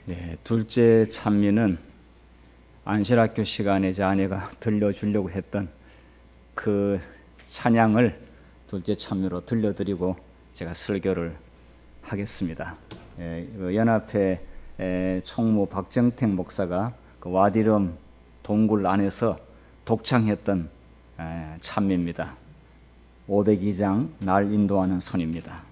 네, 둘째 찬미는 안실학교 시간에 제 아내가 들려주려고 했던 그 찬양을 둘째 찬미로 들려드리고 제가 설교를 하겠습니다. 연합회 총무 박정택 목사가 그 와디럼 동굴 안에서 독창했던 찬미입니다. 502장 날 인도하는 손입니다.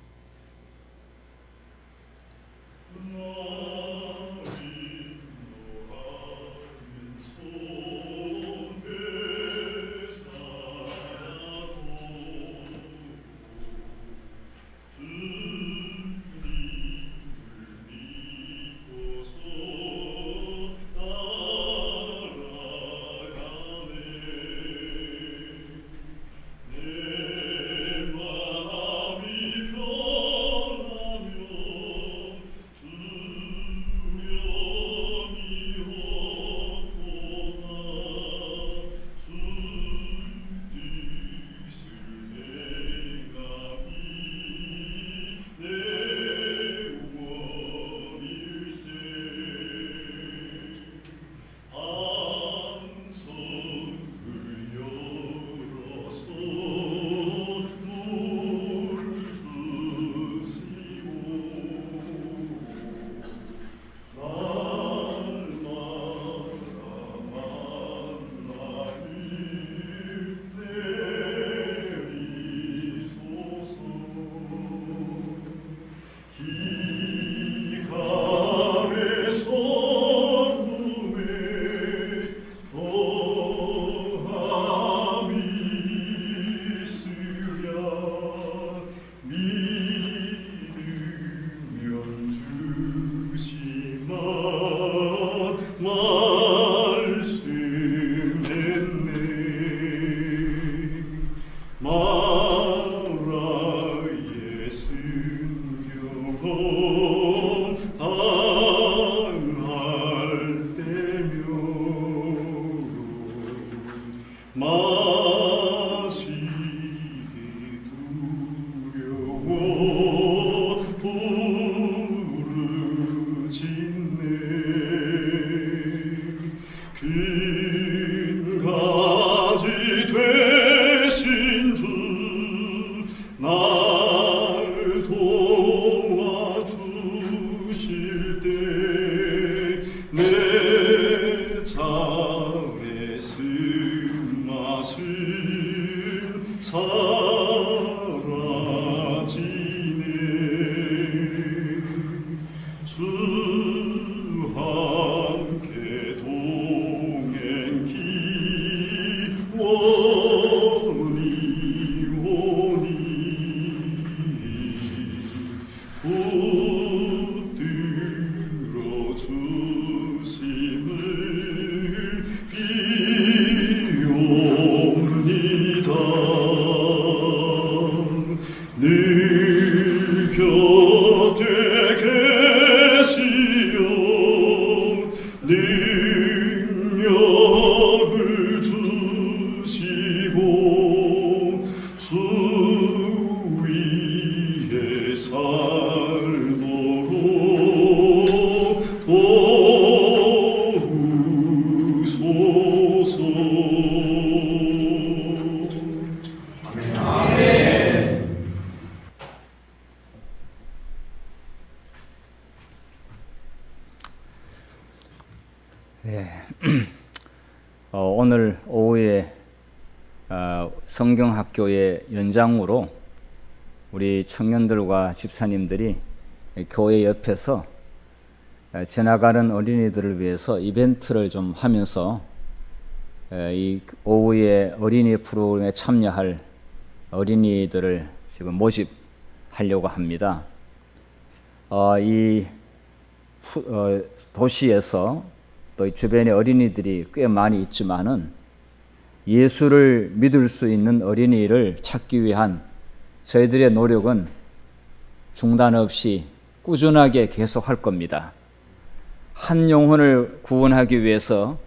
오늘 오후에 성경학교의 연장으로 우리 청년들과 집사님들이 교회 옆에서 지나가는 어린이들을 위해서 이벤트를 좀 하면서 이 오후에 어린이 프로그램에 참여할 어린이들을 지금 모집하려고 합니다. 이 도시에서 또 주변에 어린이들이 꽤 많이 있지만은 예수를 믿을 수 있는 어린이를 찾기 위한 저희들의 노력은 중단 없이 꾸준하게 계속할 겁니다. 한 영혼을 구원하기 위해서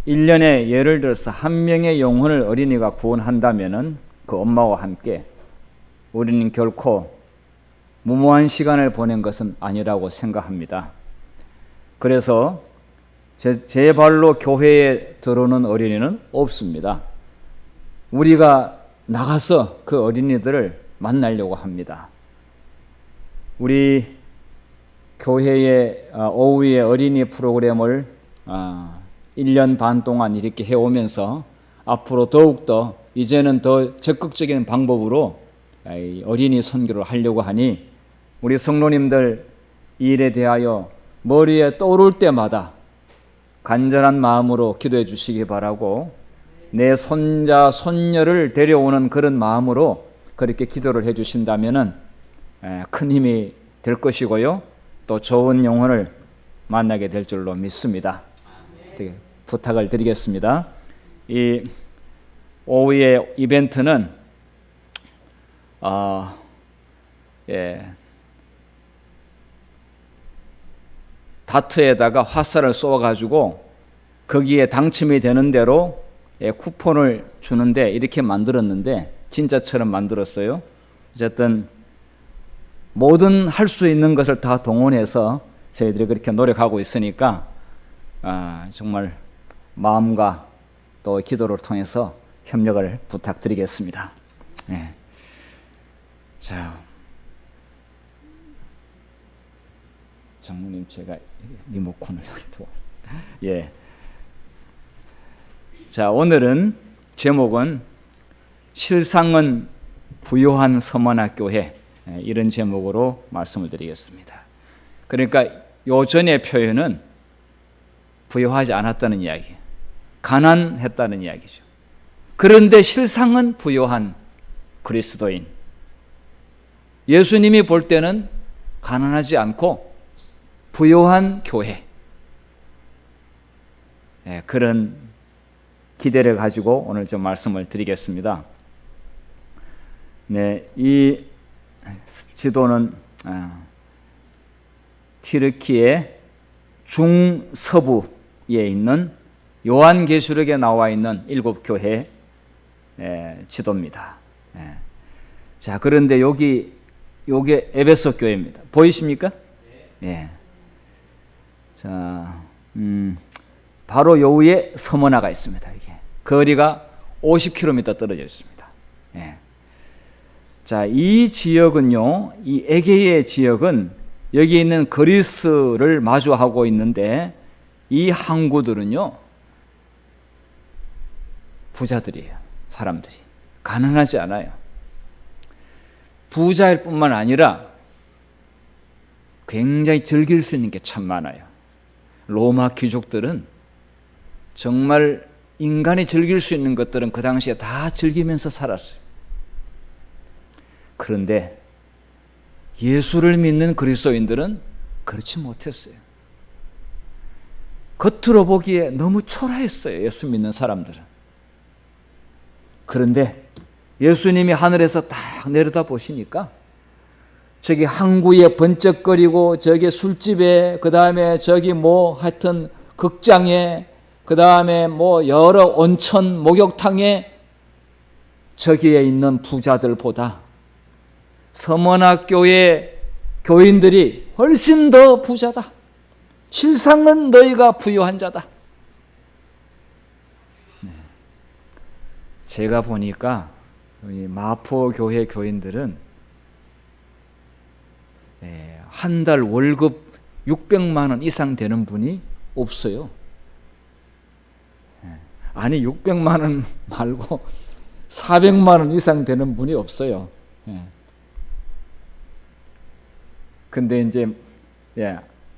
1년에 예를 들어서 한 명의 영혼을 어린이가 구원한다면은 그 엄마와 함께 우리는 결코 무모한 시간을 보낸 것은 아니라고 생각합니다. 그래서 제 발로 교회에 들어오는 어린이는 없습니다. 우리가 나가서 그 어린이들을 만나려고 합니다. 우리 교회의 오후의 어린이 프로그램을 1년 반 동안 이렇게 해오면서 앞으로 더욱더 이제는 더 적극적인 방법으로 어린이 선교를 하려고 하니 우리 성도님들 이 일에 대하여 머리에 떠오를 때마다 간절한 마음으로 기도해 주시기 바라고, 내 손자 손녀를 데려오는 그런 마음으로 그렇게 기도를 해 주신다면 큰 힘이 될 것이고요, 또 좋은 영혼을 만나게 될 줄로 믿습니다. 부탁을 드리겠습니다. 이 오후의 이벤트는 다트에다가 화살을 쏘아가지고 거기에 당첨이 되는 대로 쿠폰을 주는데 이렇게 만들었는데 진짜처럼 만들었어요. 어쨌든 모든 할 수 있는 것을 다 동원해서 저희들이 그렇게 노력하고 있으니까 정말 마음과 또 기도를 통해서 협력을 부탁드리겠습니다. 네. 자, 장모님 제가 리모컨을 여기 두었어요. 예. 자, 오늘은 제목은 실상은 부요한 서머나교회, 이런 제목으로 말씀을 드리겠습니다. 그러니까 요전의 표현은 부요하지 않았다는 이야기, 가난했다는 이야기죠. 그런데 실상은 부요한 그리스도인, 예수님이 볼 때는 가난하지 않고 부요한 교회, 그런 기대를 가지고 오늘 좀 말씀을 드리겠습니다. 네, 이 지도는 튀르키의 중서부에 있는 요한계시록에 나와 있는 7교회 지도입니다. 자, 그런데 요게 에베소 교회입니다. 보이십니까? 네. 자, 바로 요 위에 서머나가 있습니다. 이게 거리가 50km 떨어져 있습니다. 예. 자, 이 지역은요, 이 에게의 지역은 여기 있는 그리스를 마주하고 있는데 이 항구들은요 부자들이에요. 사람들이 가난하지 않아요. 부자일 뿐만 아니라 굉장히 즐길 수 있는 게 참 많아요. 로마 귀족들은 정말 인간이 즐길 수 있는 것들은 그 당시에 다 즐기면서 살았어요. 그런데 예수를 믿는 그리스도인들은 그렇지 못했어요. 겉으로 보기에 너무 초라했어요. 예수 믿는 사람들은. 그런데 예수님이 하늘에서 딱 내려다 보시니까 저기 항구에 번쩍거리고 저기 술집에, 그 다음에 저기 뭐 하여튼 극장에, 그 다음에 뭐 여러 온천 목욕탕에 저기에 있는 부자들보다 서머나교회 교인들이 훨씬 더 부자다. 실상은 너희가 부유한 자다. 제가 보니까 마포교회 교인들은 한 달 월급 600만 원 이상 되는 분이 없어요. 아니 600만 원 말고 400만 원 이상 되는 분이 없어요. 근데 이제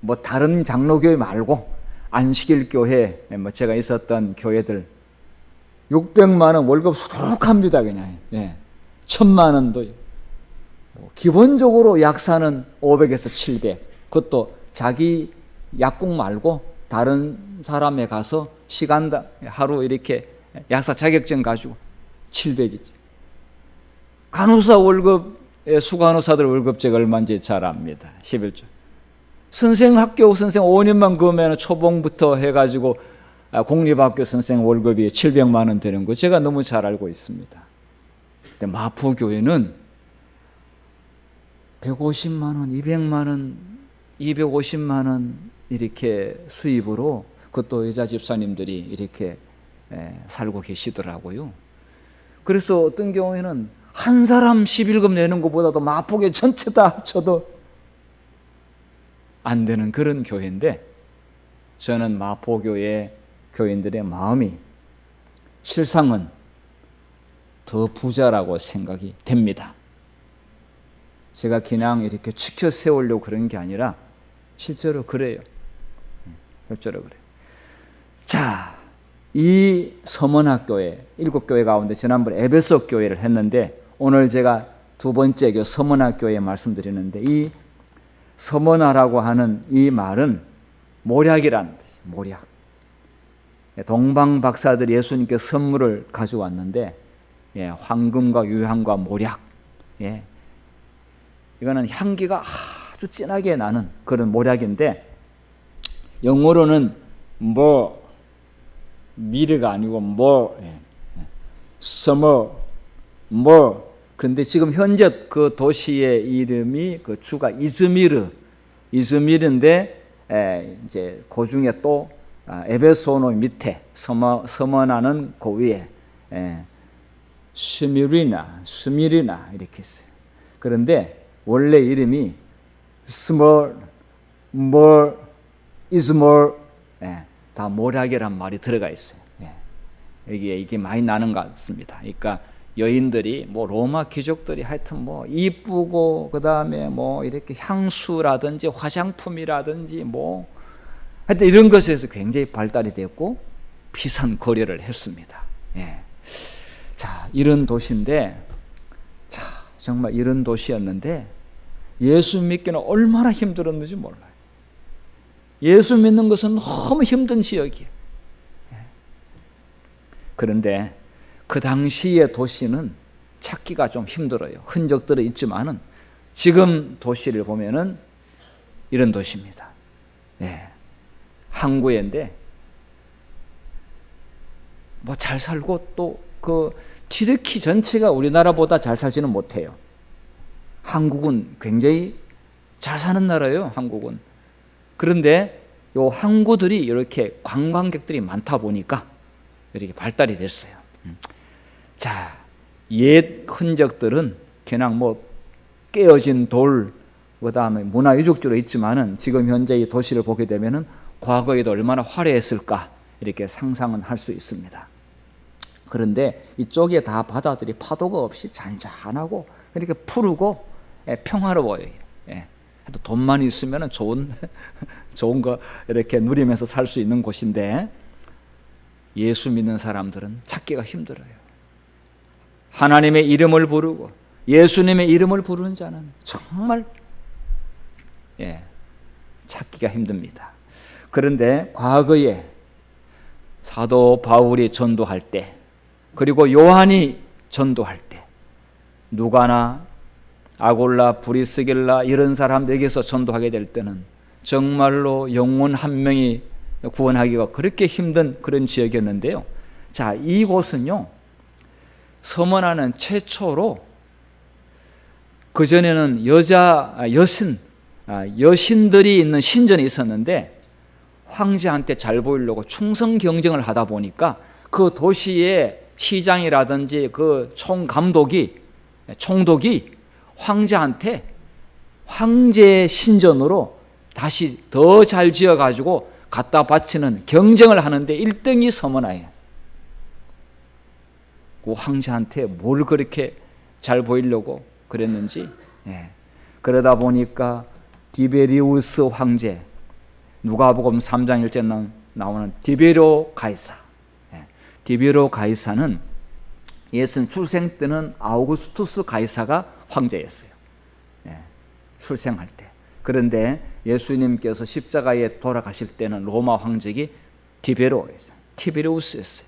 뭐 다른 장로교회 말고 안식일교회, 뭐 제가 있었던 교회들 600만 원 월급 수두룩합니다. 그냥 1000만 원도 기본적으로 약사는 500에서 700, 그것도 자기 약국 말고 다른 사람에 가서 시간당 하루 이렇게 약사 자격증 가지고 700이지. 간호사 월급, 수간호사들 월급제가 얼마인지 잘 압니다. 11조. 학교 선생 5년만 그으면 초봉부터 해가지고 공립학교 선생 월급이 700만 원 되는 거 제가 너무 잘 알고 있습니다. 근데 마포교회는 150만 원, 200만 원, 250만 원, 이렇게 수입으로 그것도 여자 집사님들이 이렇게 살고 계시더라고요. 그래서 어떤 경우에는 한 사람 11금 내는 것보다도 마포교회 전체 다 합쳐도 안 되는 그런 교회인데, 저는 마포교회 교인들의 마음이 실상은 더 부자라고 생각이 됩니다. 제가 그냥 이렇게 치켜 세우려고 그런 게 아니라 실제로 그래요. 실제로 그래요. 자, 이 서문학교회 7교회 가운데 지난번에 에베소 교회를 했는데, 오늘 제가 두 번째 교 서문학교회 말씀드리는데, 이 서문화라고 하는 이 말은 모략이라는 뜻이에요. 모략. 동방 박사들이 예수님께 선물을 가져왔는데, 황금과 유향과 모략, 이거는 향기가 아주 진하게 나는 그런 모략인데, 영어로는 미르가 아니고 서머, 근데 지금 현재 그 도시의 이름이 그 주가 이즈미르인데, 이제 그 중에 또 에베소노 밑에 서머나는 그 위에 스미리나 이렇게 있어요. 그런데 원래 이름이 small, more, is more, 다 모략이란 말이 들어가 있어요. 이게 많이 나는 것 같습니다. 그러니까 여인들이 로마 귀족들이 하여튼 이쁘고 그 다음에 이렇게 향수라든지 화장품이라든지 하여튼 이런 것에서 굉장히 발달이 됐고 비싼 거래를 했습니다. 자, 이런 도시인데, 정말 이런 도시였는데 예수 믿기는 얼마나 힘들었는지 몰라요. 예수 믿는 것은 너무 힘든 지역이에요. 그런데 그 당시의 도시는 찾기가 좀 힘들어요. 흔적들은 있지만은 지금 도시를 보면은 이런 도시입니다. 항구인데 잘 살고 또 그 튀르키 전체가 우리나라보다 잘 살지는 못해요. 한국은 굉장히 잘 사는 나라예요. 한국은. 그런데 요 항구들이 이렇게 관광객들이 많다 보니까 이렇게 발달이 됐어요. 자, 옛 흔적들은 그냥 깨어진 돌, 그 다음에 문화유적지로 있지만은 지금 현재 이 도시를 보게 되면은 과거에도 얼마나 화려했을까 이렇게 상상은 할 수 있습니다. 그런데 이쪽에 다 바다들이 파도가 없이 잔잔하고 이렇게 푸르고 평화로워요. 돈만 있으면 좋은 거 이렇게 누리면서 살 수 있는 곳인데, 예수 믿는 사람들은 찾기가 힘들어요. 하나님의 이름을 부르고 예수님의 이름을 부르는 자는 정말 찾기가 힘듭니다. 그런데 과거에 사도 바울이 전도할 때, 그리고 요한이 전도할 때, 누가나 아골라, 브리스길라 이런 사람들에게서 전도하게 될 때는 정말로 영혼 한 명이 구원하기가 그렇게 힘든 그런 지역이었는데요. 자, 이곳은요, 서머나는 최초로, 그전에는 여신들이 있는 신전이 있었는데 황제한테 잘 보이려고 충성 경쟁을 하다 보니까 그 도시의 시장이라든지 그 총독이 황제한테 황제 신전으로 다시 더 잘 지어가지고 갖다 바치는 경쟁을 하는데 1등이 서머나예요. 그 황제한테 뭘 그렇게 잘 보이려고 그랬는지. 그러다 보니까 디베리우스 황제, 누가복음 3장 1절에 나오는 디베로 가이사. 디베로 가이사는 예수님 출생 때는 아우구스투스 가이사가 황제였어요. 출생할 때. 그런데 예수님께서 십자가에 돌아가실 때는 로마 황제기 티베리우스였어요.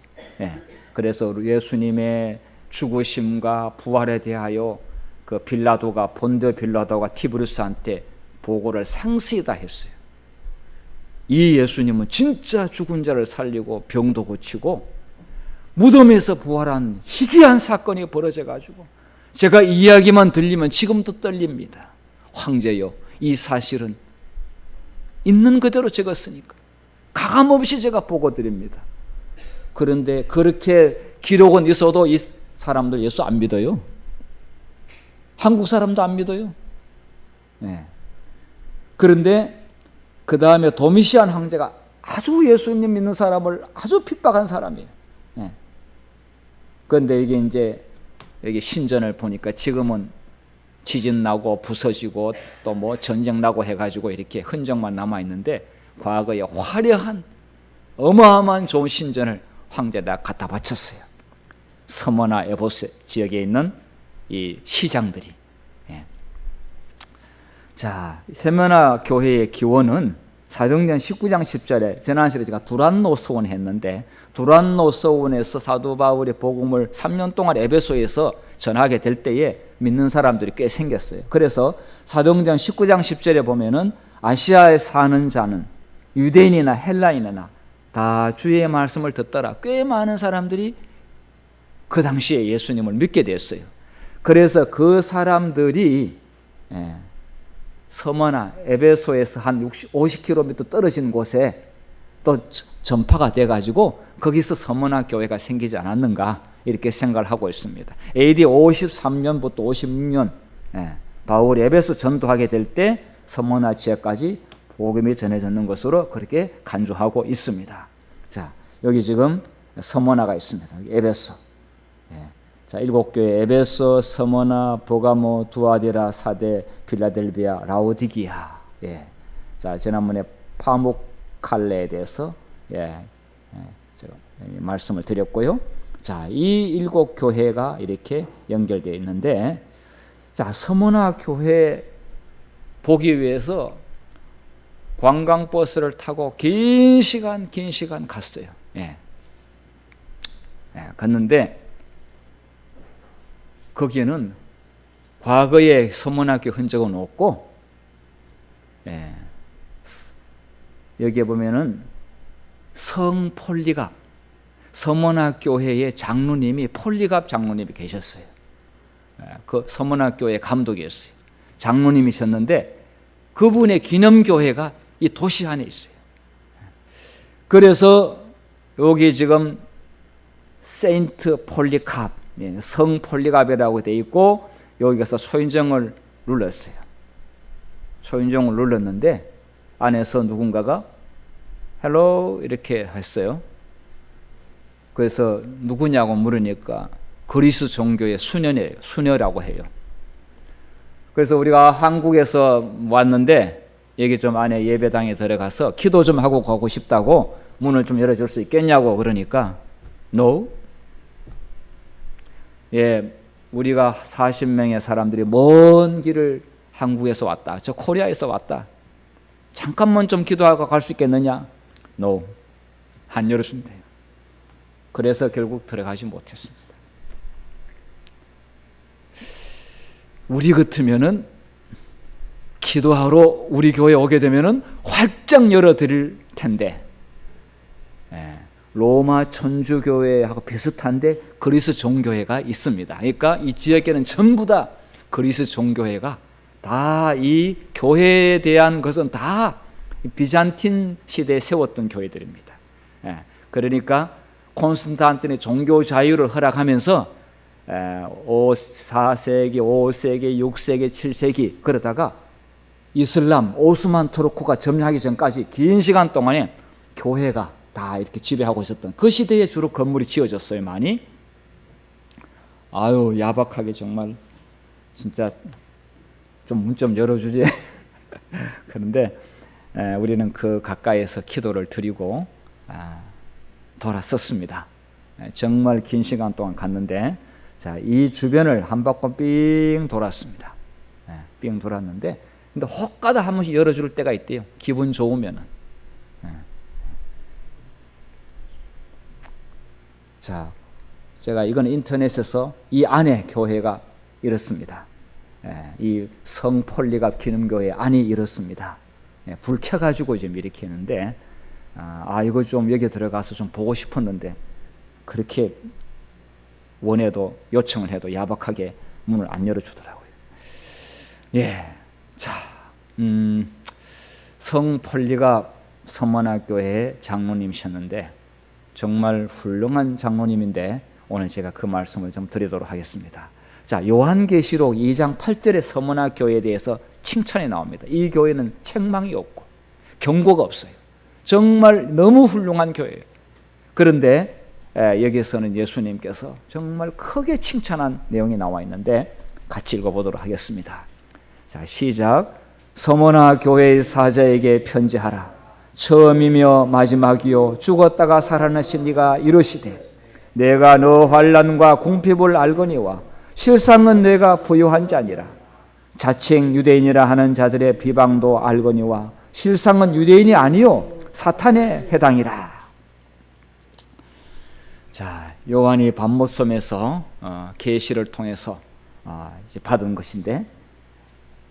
그래서 예수님의 죽으심과 부활에 대하여 그 본드 빌라도가 티베리우스한테 보고를 상세히 다 했어요. 이 예수님은 진짜 죽은 자를 살리고 병도 고치고 무덤에서 부활한 희귀한 사건이 벌어져가지고 제가 이야기만 들리면 지금도 떨립니다. 황제요, 이 사실은 있는 그대로 적었으니까 가감없이 제가 보고 드립니다. 그런데 그렇게 기록은 있어도 이 사람들 예수 안 믿어요. 한국 사람도 안 믿어요. 네. 그런데 그 다음에 도미시안 황제가 아주 예수님 믿는 사람을 아주 핍박한 사람이에요. 네. 그런데 이게 이제 여기 신전을 보니까 지금은 지진 나고 부서지고 또 뭐 전쟁 나고 해가지고 이렇게 흔적만 남아 있는데 과거에 화려한 어마어마한 좋은 신전을 황제에다 갖다 바쳤어요. 서머나 에보스 지역에 있는 이 시장들이. 예. 자, 서머나 교회의 기원은 사도행전 19장 10절에 지난 시간에 제가 두란노 서원 했는데 두란노 서원에서 사도 바울의 복음을 3년 동안 에베소에서 전하게 될 때에 믿는 사람들이 꽤 생겼어요. 그래서 사도행전 19장 10절에 보면은 아시아에 사는 자는 유대인이나 헬라인이나 다 주의 말씀을 듣더라. 꽤 많은 사람들이 그 당시에 예수님을 믿게 됐어요. 그래서 그 사람들이 서머나 에베소에서 한 50km 떨어진 곳에 또 전파가 돼가지고 거기서 서머나 교회가 생기지 않았는가 이렇게 생각을 하고 있습니다. AD 53년부터 56년 바울이 에베소 전도하게 될 때 서머나 지역까지 복음이 전해졌는 것으로 그렇게 간주하고 있습니다. 자, 여기 지금 서머나가 있습니다. 에베소. 자, 7교회 에베소, 서머나, 보가모, 두아디라, 사데, 필라델비아, 라오디기아. 자, 지난번에 파묵칼레에 대해서 제가 말씀을 드렸고요. 자, 이 7교회가 이렇게 연결되어 있는데, 자, 서머나 교회 보기 위해서 관광버스를 타고 긴 시간 갔어요. 갔는데 거기에는 과거의 서머나교 흔적은 없고, 여기에 보면은 성폴리갑 서머나교회의 장로님이 폴리갑 장로님이 계셨어요. 그 서머나교회 감독이었어요. 장로님이셨는데 그분의 기념교회가 이 도시 안에 있어요. 그래서 여기 지금 세인트 폴리갑, 성 폴리갑이라고 되어 있고 여기 가서 초인종을 눌렀어요. 초인종을 눌렀는데 안에서 누군가가 헬로 이렇게 했어요. 그래서 누구냐고 물으니까 그리스 종교의 수녀예요. 수녀라고 해요. 그래서 우리가 한국에서 왔는데 여기 좀 안에 예배당에 들어가서 기도 좀 하고 가고 싶다고 문을 좀 열어줄 수 있겠냐고 그러니까 No. 우리가 40명의 사람들이 먼 길을 한국에서 왔다. 저 코리아에서 왔다. 잠깐만 좀 기도하고 갈 수 있겠느냐? No. 안 열어준대요. 그래서 결국 들어가지 못했습니다. 우리 같으면은 기도하러 우리 교회에 오게 되면은 활짝 열어드릴 텐데, 로마 천주교회하고 비슷한데 그리스 종교회가 있습니다. 그러니까 이 지역에는 전부 다 그리스 종교회가 다 이 교회에 대한 것은 다 비잔틴 시대에 세웠던 교회들입니다. 그러니까 콘스탄틴이 종교 자유를 허락하면서 4세기, 5세기, 6세기, 7세기 그러다가 이슬람 오스만 투르크가 점령하기 전까지 긴 시간 동안에 교회가 다 이렇게 지배하고 있었던 그 시대에 주로 건물이 지어졌어요. 많이. 아유, 야박하게 정말 진짜 좀 문 좀 열어주지. 그런데 우리는 그 가까이에서 기도를 드리고 돌았었습니다. 정말 긴 시간 동안 갔는데, 자, 이 주변을 한 바퀴 삥 돌았습니다. 삥 돌았는데, 근데 혹가다 한 번씩 열어줄 때가 있대요. 기분 좋으면은. 자, 제가 이건 인터넷에서 이 안에 교회가 이렇습니다. 이 성폴리갑 기념교회 안이 이렇습니다. 불 켜가지고 지금 이렇게 했는데, 이거 좀 여기 들어가서 좀 보고 싶었는데, 그렇게 원해도 요청을 해도 야박하게 문을 안 열어주더라고요. 자, 성 폴리갑 서문화교회 장로님이셨는데 정말 훌륭한 장로님인데 오늘 제가 그 말씀을 좀 드리도록 하겠습니다. 자, 요한계시록 2장 8절의 서문화교회에 대해서 칭찬이 나옵니다. 이 교회는 책망이 없고 경고가 없어요. 정말 너무 훌륭한 교회예요. 그런데 여기에서는 예수님께서 정말 크게 칭찬한 내용이 나와 있는데 같이 읽어보도록 하겠습니다. 자, 시작. 서머나 교회의 사자에게 편지하라. 처음이며 마지막이요 죽었다가 살아나신 네가 이르시되 내가 너 환난과 궁핍을 알거니와 실상은 내가 부유한 자니라. 자칭 유대인이라 하는 자들의 비방도 알거니와 실상은 유대인이 아니요 사탄에 해당이라. 자, 요한이 반모섬에서 계시를 통해서 이제 받은 것인데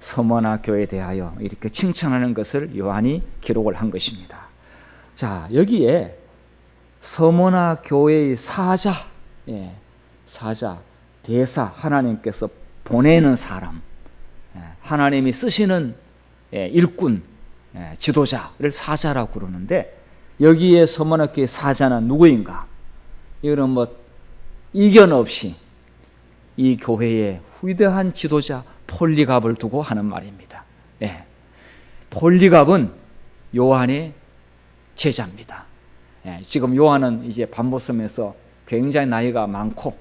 서머나 교회에 대하여 이렇게 칭찬하는 것을 요한이 기록을 한 것입니다. 자, 여기에 서머나 교회의 사자, 사자, 대사, 하나님께서 보내는 사람, 하나님이 쓰시는 일꾼, 지도자를 사자라고 그러는데 여기에 서머나 교회 사자는 누구인가? 이거는 뭐 이견 없이 이 교회의 위대한 지도자 폴리갑을 두고 하는 말입니다. 폴리갑은 요한의 제자입니다. 지금 요한은 이제 반모섬에서 굉장히 나이가 많고,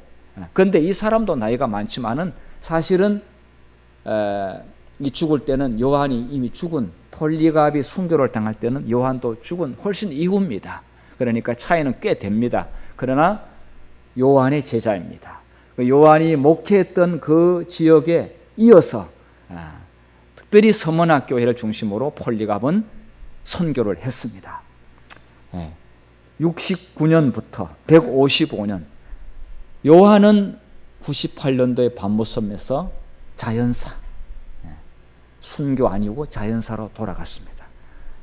그런데 이 사람도 나이가 많지만은 사실은 이 죽을 때는 요한이 이미 죽은 폴리갑이 순교를 당할 때는 요한도 죽은 훨씬 이후입니다. 그러니까 차이는 꽤 됩니다. 그러나 요한의 제자입니다. 요한이 목회했던 그 지역에 이어서 특별히 서머나 교회를 중심으로 폴리갑은 선교를 했습니다. 69년부터 155년, 요한은 98년도에 반모섬에서 자연사, 순교 아니고 자연사로 돌아갔습니다.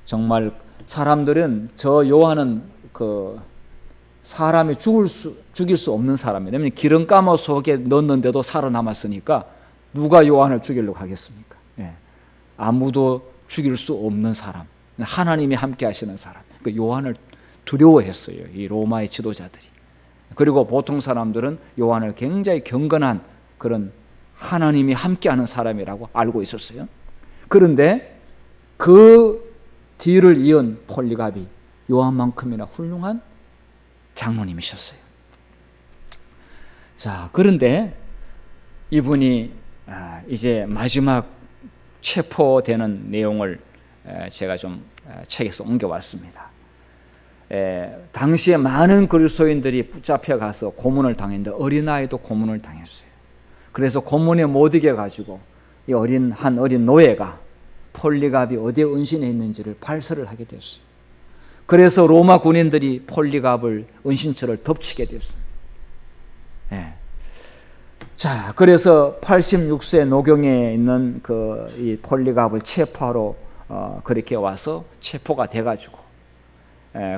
정말 사람들은 저 요한은 그 사람이 죽일 수 없는 사람이에요. 왜냐하면 기름가마 속에 넣었는데도 살아남았으니까 누가 요한을 죽이려고 하겠습니까? 아무도 죽일 수 없는 사람, 하나님이 함께 하시는 사람. 그 요한을 두려워했어요, 이 로마의 지도자들이. 그리고 보통 사람들은 요한을 굉장히 경건한 그런 하나님이 함께하는 사람이라고 알고 있었어요. 그런데 그 뒤를 이은 폴리갑이 요한만큼이나 훌륭한 장로님이셨어요. 자, 그런데 이분이 이제 마지막 체포되는 내용을 제가 좀 책에서 옮겨왔습니다. 당시에 많은 그리스도인들이 붙잡혀 가서 고문을 당했는데 어린아이도 고문을 당했어요. 그래서 고문에 못 이겨가지고 이 한 어린 노예가 폴리갑이 어디에 은신해 있는지를 발설을 하게 됐어요. 그래서 로마 군인들이 폴리갑을 은신처를 덮치게 됐습니다. 자, 그래서 86세 노경에 있는 이 폴리갑을 체포하러 그렇게 와서 체포가 돼가지고,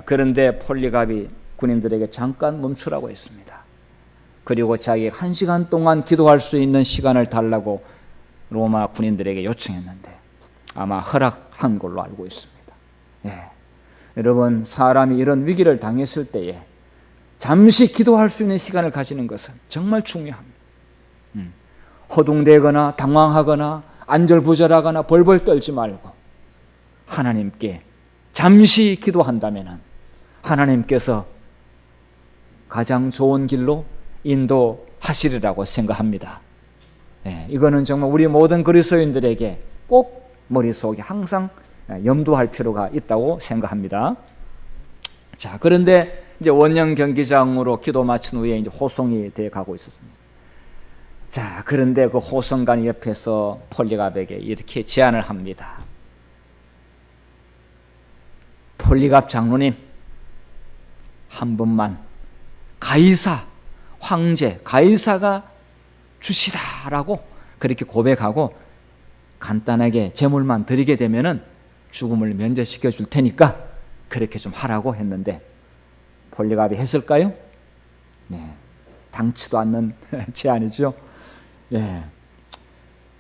그런데 폴리갑이 군인들에게 잠깐 멈추라고 했습니다. 그리고 자기가 1시간 동안 기도할 수 있는 시간을 달라고 로마 군인들에게 요청했는데 아마 허락한 걸로 알고 있습니다. 여러분, 사람이 이런 위기를 당했을 때에 잠시 기도할 수 있는 시간을 가지는 것은 정말 중요합니다. 허둥대거나 당황하거나 안절부절하거나 벌벌 떨지 말고 하나님께 잠시 기도한다면 하나님께서 가장 좋은 길로 인도하시리라고 생각합니다. 이거는 정말 우리 모든 그리스도인들에게 꼭 머릿속에 항상 염두할 필요가 있다고 생각합니다. 자, 그런데 이제 원형 경기장으로 기도 마친 후에 이제 호송이 돼 가고 있었습니다. 자, 그런데 그 호송관 옆에서 폴리갑에게 이렇게 제안을 합니다. 폴리갑 장로님, 한 번만 가이사 황제 가이사가 주시다라고 그렇게 고백하고 간단하게 제물만 드리게 되면은 죽음을 면제시켜 줄 테니까 그렇게 좀 하라고 했는데 폴리갑이 했을까요? 네, 당치도 않는 제안이죠.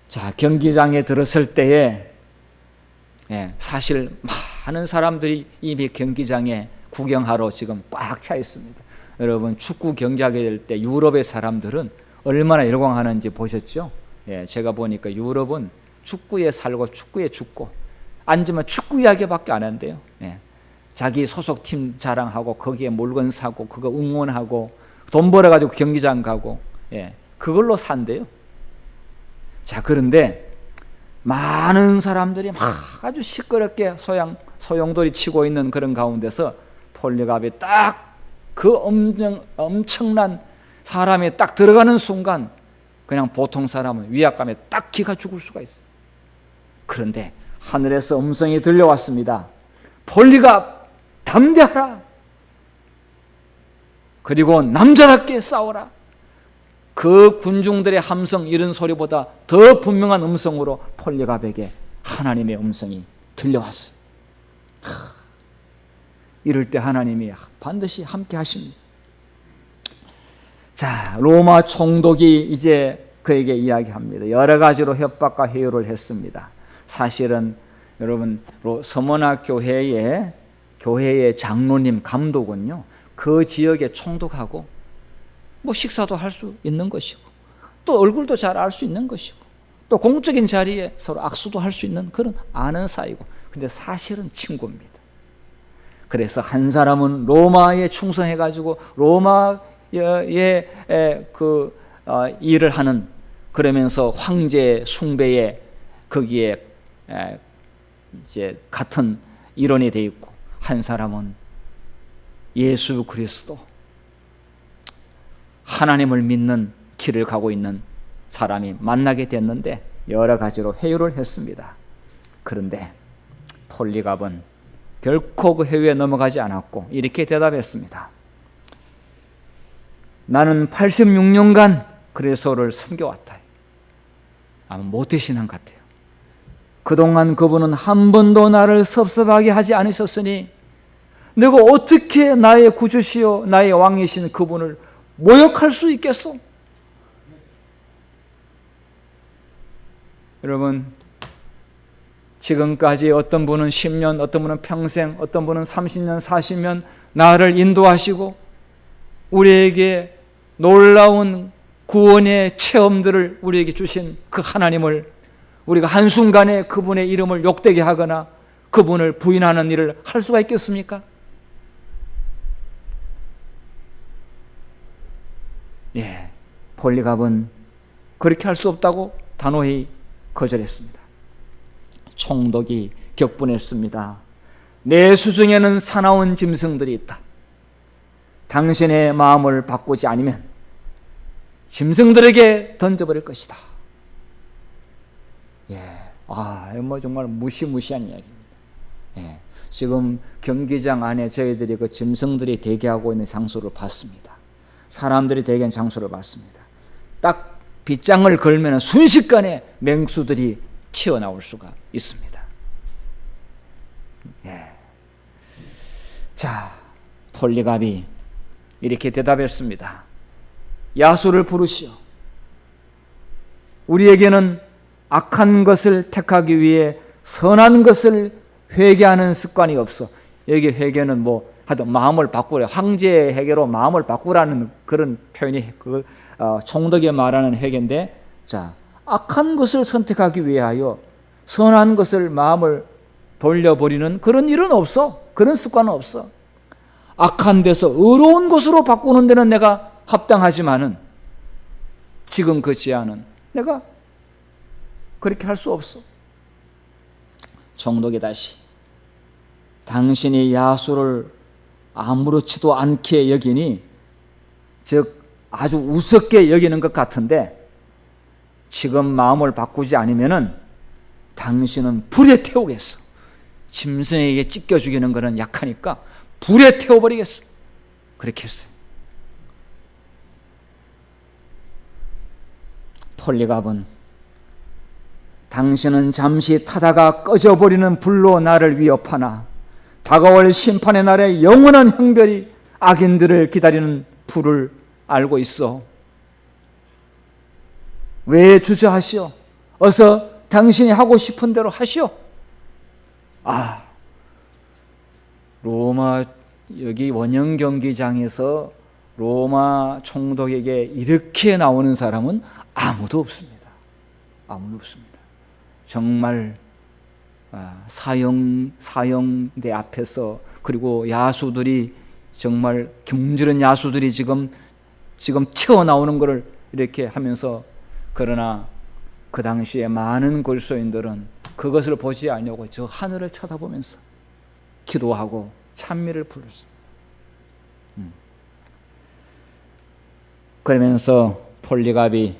자, 경기장에 들었을 때에 사실 많은 사람들이 이미 경기장에 구경하러 지금 꽉 차 있습니다. 여러분 축구 경기하게 될 때 유럽의 사람들은 얼마나 열광하는지 보셨죠? 제가 보니까 유럽은 축구에 살고 축구에 죽고 앉으면 축구 이야기밖에 안 한대요. 자기 소속팀 자랑하고 거기에 물건 사고 그거 응원하고 돈 벌어가지고 경기장 가고 그걸로 산대요. 자, 그런데 많은 사람들이 막 아주 시끄럽게 소용돌이 치고 있는 그런 가운데서 폴리갑이 딱 그 엄청난 사람이 딱 들어가는 순간 그냥 보통 사람은 위압감에 딱 기가 죽을 수가 있어요. 그런데 하늘에서 음성이 들려왔습니다. 폴리갑 담대하라. 그리고 남자답게 싸워라. 그 군중들의 함성 이런 소리보다 더 분명한 음성으로 폴리갑에게 하나님의 음성이 들려왔어요. 이럴 때 하나님이 반드시 함께 하십니다. 자, 로마 총독이 이제 그에게 이야기합니다. 여러 가지로 협박과 회유를 했습니다. 사실은 여러분 서머나 교회의 장로님 감독은요, 그 지역의 총독하고 식사도 할 수 있는 것이고 또 얼굴도 잘 알 수 있는 것이고 또 공적인 자리에 서로 악수도 할 수 있는 그런 아는 사이고, 근데 사실은 친구입니다. 그래서 한 사람은 로마에 충성해가지고 로마의 일을 하는, 그러면서 황제 숭배에 거기에 이제 같은 일원이 되어 있고, 한 사람은 예수 그리스도 하나님을 믿는 길을 가고 있는 사람이 만나게 됐는데 여러 가지로 회유를 했습니다. 그런데 폴리갑은 결코 그 회유에 넘어가지 않았고 이렇게 대답했습니다. 나는 86년간 그리스도를 섬겨왔다. 아마 모태신앙 같아요. 그동안 그분은 한 번도 나를 섭섭하게 하지 않으셨으니 내가 어떻게 나의 구주시요 나의 왕이신 그분을 모욕할 수 있겠소? 여러분, 지금까지 어떤 분은 10년, 어떤 분은 평생, 어떤 분은 30년, 40년 나를 인도하시고 우리에게 놀라운 구원의 체험들을 우리에게 주신 그 하나님을 우리가 한순간에 그분의 이름을 욕되게 하거나 그분을 부인하는 일을 할 수가 있겠습니까? 폴리갑은 그렇게 할 수 없다고 단호히 거절했습니다. 총독이 격분했습니다. 내 수중에는 사나운 짐승들이 있다. 당신의 마음을 바꾸지 않으면 짐승들에게 던져버릴 것이다. 정말 무시무시한 이야기입니다. 지금 경기장 안에 저희들이 그 짐승들이 대기하고 있는 장소를 봤습니다. 사람들이 대기한 장소를 봤습니다. 딱 빗장을 걸면 순식간에 맹수들이 튀어나올 수가 있습니다. 자, 폴리갑이 이렇게 대답했습니다. 야수를 부르시오. 우리에게는 악한 것을 택하기 위해 선한 것을 회개하는 습관이 없어. 여기 회개는 하여튼 마음을 바꾸래. 황제의 회개로 마음을 바꾸라는 그런 표현이 총독이 말하는 회개인데, 자, 악한 것을 선택하기 위하여 선한 것을 마음을 돌려버리는 그런 일은 없어. 그런 습관은 없어. 악한 데서 의로운 것으로 바꾸는 데는 내가 합당하지만은 지금 그 제안은 내가 그렇게 할 수 없어. 총독이 다시, 당신이 야수를 아무렇지도 않게 여기니, 즉 아주 우습게 여기는 것 같은데, 지금 마음을 바꾸지 않으면은 당신은 불에 태우겠어. 짐승에게 찢겨 죽이는 것은 약하니까 불에 태워버리겠어. 그렇게 했어요. 폴리갑은, 당신은 잠시 타다가 꺼져버리는 불로 나를 위협하나 다가올 심판의 날에 영원한 형벌이 악인들을 기다리는 불을 알고 있어. 왜 주저하시오? 어서 당신이 하고 싶은 대로 하시오. 아, 로마 여기 원형 경기장에서 로마 총독에게 이렇게 나오는 사람은 아무도 없습니다. 아무도 없습니다. 정말 사형대 앞에서, 그리고 야수들이 정말 김지른 야수들이 지금 튀어나오는 것을 이렇게 하면서, 그러나 그 당시에 많은 그리스도인들은 그것을 보지 않으려고 저 하늘을 쳐다보면서 기도하고 찬미를 불렀습니다. 그러면서 폴리갑이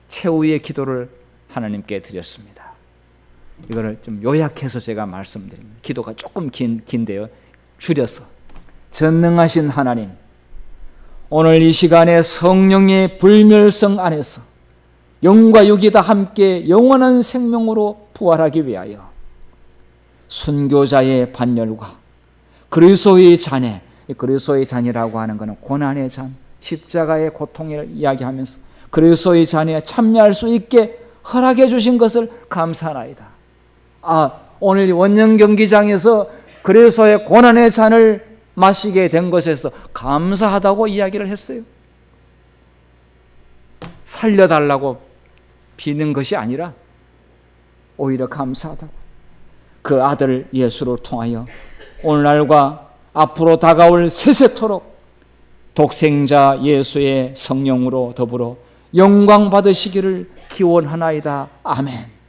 최후의 기도를 하나님께 드렸습니다. 이거를 좀 요약해서 제가 말씀드립니다. 기도가 조금 긴데요, 줄여서. 전능하신 하나님, 오늘 이 시간에 성령의 불멸성 안에서 영과 육이 다 함께 영원한 생명으로 부활하기 위하여 순교자의 반열과 그리스도의 잔해, 그리스도의 잔이라고 하는 것은 고난의 잔, 십자가의 고통을 이야기하면서 그리스도의 잔에 참여할 수 있게 허락해 주신 것을 감사하나이다. 오늘 원형 경기장에서 그리스도의 고난의 잔을 마시게 된 것에서 감사하다고 이야기를 했어요. 살려달라고 비는 것이 아니라 오히려 감사하다고. 그 아들 예수를 통하여 오늘날과 앞으로 다가올 세세토록 독생자 예수의 성령으로 더불어 영광 받으시기를 기원하나이다. 아멘.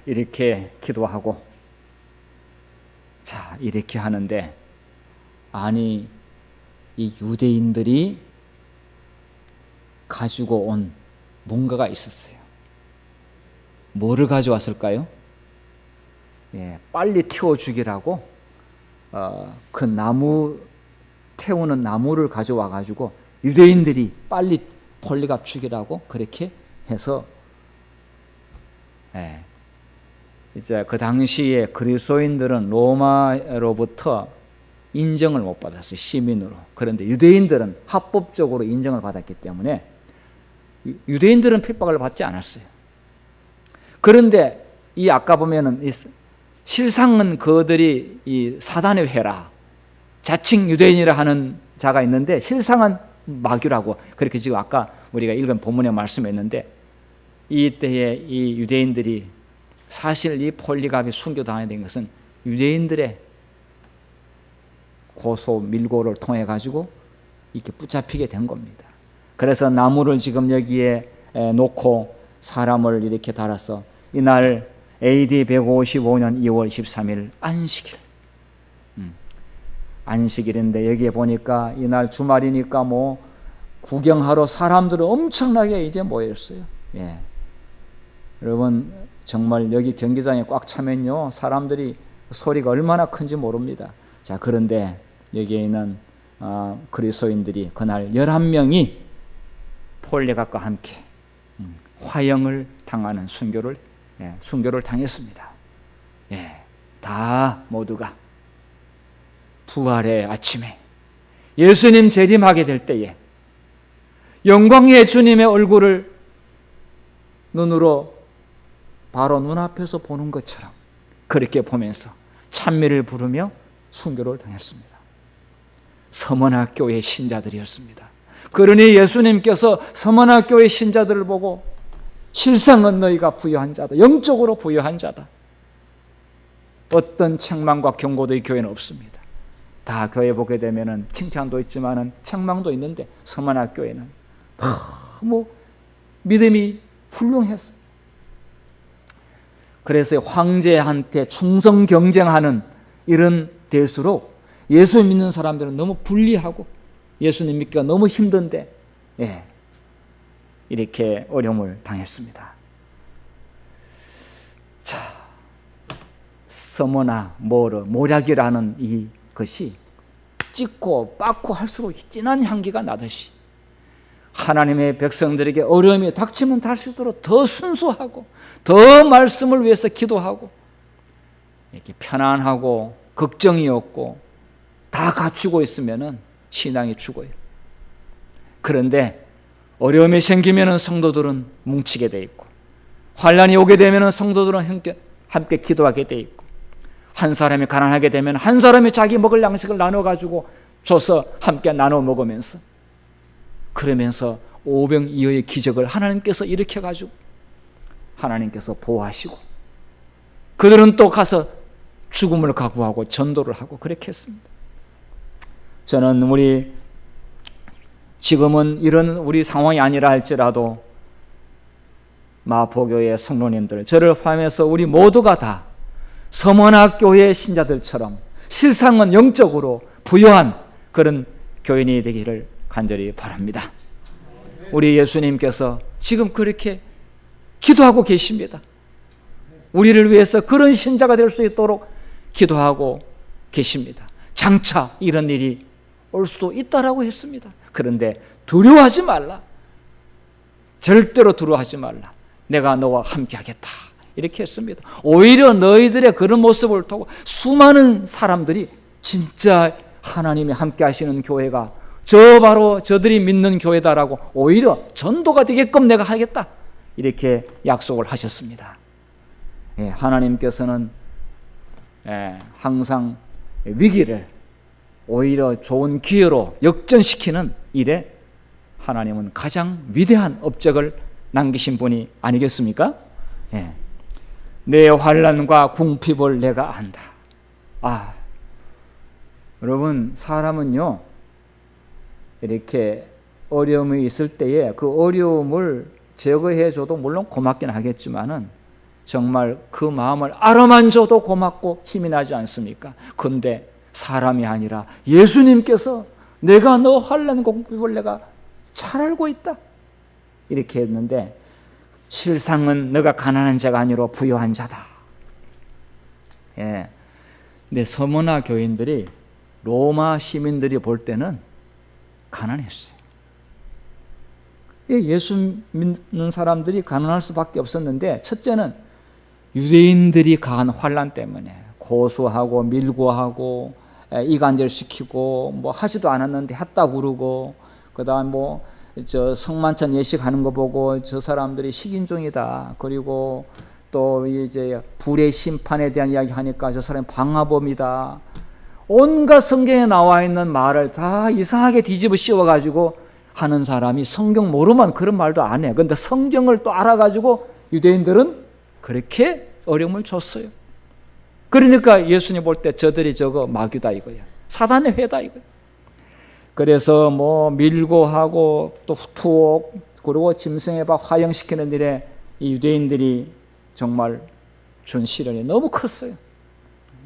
이렇게 기도하고, 자, 이렇게 하는데, 아니, 이 유대인들이 가지고 온 뭔가가 있었어요. 뭐를 가져왔을까요? 빨리 태워 죽이라고 그 나무, 태우는 나무를 가져와 가지고 유대인들이 빨리 폴리갑 죽이라고 그렇게 해서, 이제 그 당시에 그리스도인들은 로마로부터 인정을 못 받았어요, 시민으로. 그런데 유대인들은 합법적으로 인정을 받았기 때문에 유대인들은 핍박을 받지 않았어요. 그런데 이 아까 보면은 실상은 그들이 이 사단의 회라, 자칭 유대인이라 하는 자가 있는데 실상은 마귀라고, 그렇게 지금 아까 우리가 읽은 본문에 말씀했는데, 이때에 이 유대인들이 사실 이 폴리갑이 순교당하게 된 것은 유대인들의 고소 밀고를 통해 가지고 이렇게 붙잡히게 된 겁니다. 그래서 나무를 지금 여기에 놓고 사람을 이렇게 달아서 이날 AD 155년 2월 13일 안식일, 안식일인데 여기에 보니까 이날 주말이니까 뭐 구경하러 사람들은 엄청나게 이제 모였어요. 여러분 정말 여기 경기장에 꽉 차면요, 사람들이 소리가 얼마나 큰지 모릅니다. 자, 그런데 여기에 있는 그리스도인들이 그날 11명이 폴리갑과 함께 화형을 당하는 순교를 당했습니다. 다 모두가 부활의 아침에 예수님 재림하게 될 때에 영광의 주님의 얼굴을 눈으로 바로 눈앞에서 보는 것처럼 그렇게 보면서 찬미를 부르며 순교를 당했습니다. 서머나교의 신자들이었습니다. 그러니 예수님께서 서머나교의 신자들을 보고 실상은 너희가 부유한 자다, 영적으로 부유한 자다. 어떤 책망과 경고도 이 교회는 없습니다. 다 교회 보게 되면은 칭찬도 있지만은 책망도 있는데 서머나교회는 너무 믿음이 훌륭했어요. 그래서 황제한테 충성 경쟁하는 이런 될수록 예수 믿는 사람들은 너무 불리하고 예수님 믿기가 너무 힘든데 이렇게 어려움을 당했습니다. 자, 서머나 모르, 모략이라는 이것이 찢고 빻고 할수록 진한 향기가 나듯이 하나님의 백성들에게 어려움이 닥치면 닥칠수록 더 순수하고 더 말씀을 위해서 기도하고 이렇게 편안하고 걱정이 없고 다 갖추고 있으면은 신앙이 죽어요. 그런데 어려움이 생기면은 성도들은 뭉치게 돼 있고 환란이 오게 되면 성도들은 함께 기도하게 돼 있고, 한 사람이 가난하게 되면 한 사람이 자기 먹을 양식을 나눠 가지고 줘서 함께 나눠 먹으면서, 그러면서 오병이어의 기적을 하나님께서 일으켜 가지고 하나님께서 보호하시고, 그들은 또 가서 죽음을 각오하고 전도를 하고 그렇게 했습니다. 저는 지금은 이런 우리 상황이 아니라 할지라도 마포교회 성도님들, 저를 포함해서 우리 모두가 다 서문학교회 신자들처럼 실상은 영적으로 부유한 그런 교인이 되기를 간절히 바랍니다. 우리 예수님께서 지금 그렇게 기도하고 계십니다. 우리를 위해서 그런 신자가 될 수 있도록 기도하고 계십니다. 장차 이런 일이 올 수도 있다라고 했습니다. 그런데 두려워하지 말라. 절대로 두려워하지 말라. 내가 너와 함께 하겠다. 이렇게 했습니다. 오히려 너희들의 그런 모습을 보고 수많은 사람들이 진짜 하나님이 함께 하시는 교회가 바로 저들이 믿는 교회다라고 오히려 전도가 되게끔 내가 하겠다. 이렇게 약속을 하셨습니다. 하나님께서는 항상 위기를 오히려 좋은 기회로 역전시키는 일에 하나님은 가장 위대한 업적을 남기신 분이 아니겠습니까? 내 환난과 궁핍을 내가 안다. 여러분, 사람은요 이렇게 어려움이 있을 때에 그 어려움을 제거해줘도 물론 고맙긴 하겠지만은 정말 그 마음을 알아만 줘도 고맙고 힘이 나지 않습니까? 그런데 사람이 아니라 예수님께서 내가 너 환난과 궁핍을 내가 잘 알고 있다 이렇게 했는데, 실상은 너가 가난한 자가 아니라 부유한 자다. 근데 서머나 교인들이 로마 시민들이 볼 때는 가난했어요. 예수 믿는 사람들이 가난할 수밖에 없었는데, 첫째는 유대인들이 가한 환난 때문에 고소하고 밀고 하고 이간질시키고 뭐 하지도 않았는데 했다 그러고, 그다음 저 성만찬 예식하는 거 보고 저 사람들이 식인종이다. 그리고 또 이제 불의 심판에 대한 이야기 하니까 저 사람이 방화범이다. 온갖 성경에 나와 있는 말을 다 이상하게 뒤집어 씌워가지고 하는 사람이 성경 모르면 그런 말도 안 해. 그런데 성경을 또 알아가지고 유대인들은 그렇게 어려움을 줬어요. 그러니까 예수님 볼 때 저들이 저거 마귀다 이거야. 사단의 회다 이거야. 그래서 밀고 하고 또 투옥 그리고 짐승의 밥 화형시키는 일에 이 유대인들이 정말 준 시련이 너무 컸어요.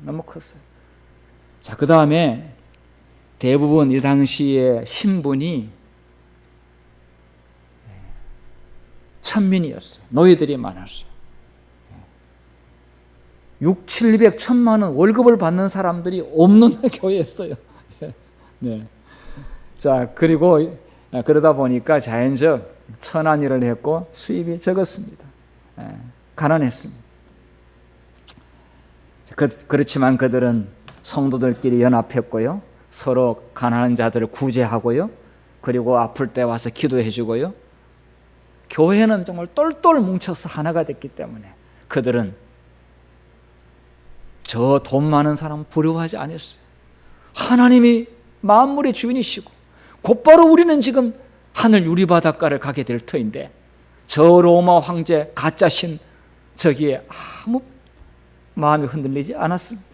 너무 컸어요. 자, 그 다음에 대부분 이 당시에 신분이 천민이었어요. 노예들이 많았어요. 6, 700, 1000만 원 월급을 받는 사람들이 없는 교회였어요. 네. 자, 그리고 그러다 보니까 자연적 천한 일을 했고 수입이 적었습니다. 가난했습니다. 그렇지만 그들은 성도들끼리 연합했고요, 서로 가난한 자들을 구제하고요, 그리고 아플 때 와서 기도해 주고요. 교회는 정말 똘똘 뭉쳐서 하나가 됐기 때문에 그들은 저 돈 많은 사람 부러워하지 않았어요. 하나님이 만물의 주인이시고 곧바로 우리는 지금 하늘 유리바닷가를 가게 될 터인데 저 로마 황제 가짜신 저기에 아무 마음이 흔들리지 않았습니다.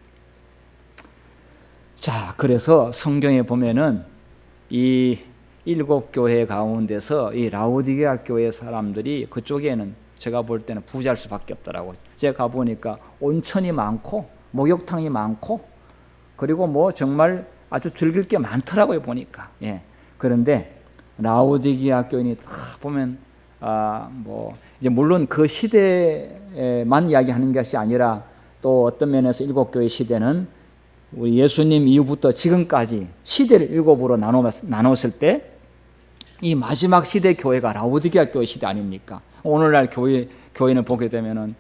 자, 그래서 성경에 보면은 이 7교회 가운데서 이 라오디게아 교회 사람들이 그쪽에는 제가 볼 때는 부자일 수밖에 없더라고요. 제가 가보니까 온천이 많고 목욕탕이 많고 그리고 정말 아주 즐길 게 많더라고요, 보니까. 그런데 라오디게아 교인이 딱 보면 이제 물론 그 시대만 이야기하는 것이 아니라 또 어떤 면에서 7교회 시대는 우리 예수님 이후부터 지금까지 시대를 7으로 나눴을 때 이 마지막 시대 교회가 라오디게아 교회 시대 아닙니까? 오늘날 교회는 보게 되면은